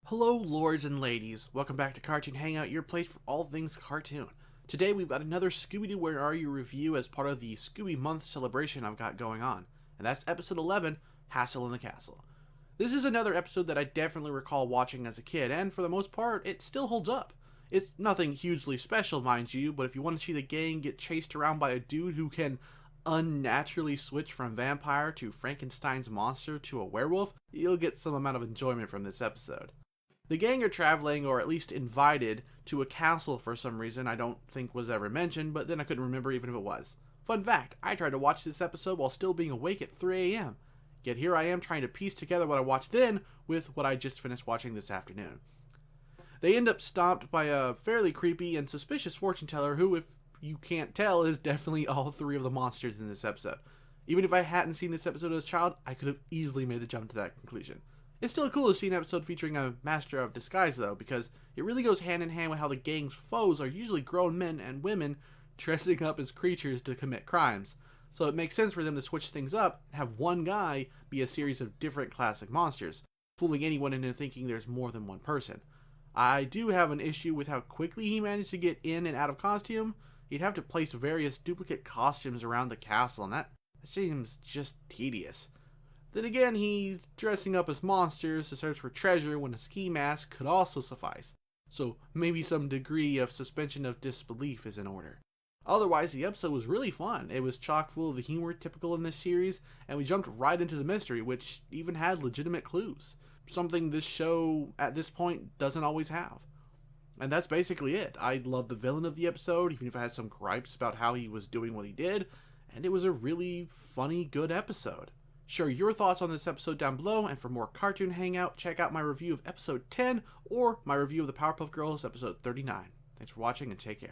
Hello, lords and ladies. Welcome back to Cartoon Hangout, your place for all things cartoon. Today we've got another Scooby-Doo Where Are You review as part of the Scooby Month celebration I've got going on. And that's episode 11, Hassle in the Castle. This is another episode that I definitely recall watching as a kid, and for the most part, it still holds up. It's nothing hugely special, mind you, but if you want to see the gang get chased around by a dude who can unnaturally switch from vampire to Frankenstein's monster to a werewolf, you'll get some amount of enjoyment from this episode. The gang are traveling, or at least invited, to a castle for some reason I don't think was ever mentioned, but then I couldn't remember even if it was. Fun fact, I tried to watch this episode while still being awake at 3 a.m. Yet here I am trying to piece together what I watched then with what I just finished watching this afternoon. They end up stopped by a fairly creepy and suspicious fortune teller who, if you can't tell, is definitely all three of the monsters in this episode. Even if I hadn't seen this episode as a child, I could have easily made the jump to that conclusion. It's still cool to see an episode featuring a master of disguise though, because it really goes hand in hand with how the gang's foes are usually grown men and women dressing up as creatures to commit crimes. So it makes sense for them to switch things up and have one guy be a series of different classic monsters, fooling anyone into thinking there's more than one person. I do have an issue with how quickly he managed to get in and out of costume. He'd have to place various duplicate costumes around the castle, and that seems just tedious. Then again, he's dressing up as monsters to search for treasure when a ski mask could also suffice, so maybe some degree of suspension of disbelief is in order. Otherwise, the episode was really fun. It was chock full of the humor typical in this series, and we jumped right into the mystery, which even had legitimate clues. Something this show, at this point, doesn't always have. And that's basically it. I loved the villain of the episode, even if I had some gripes about how he was doing what he did, and it was a really funny, good episode. Share your thoughts on this episode down below, and for more Cartoon Hangout, check out my review of episode 10 or my review of the Powerpuff Girls episode 39. Thanks for watching and take care.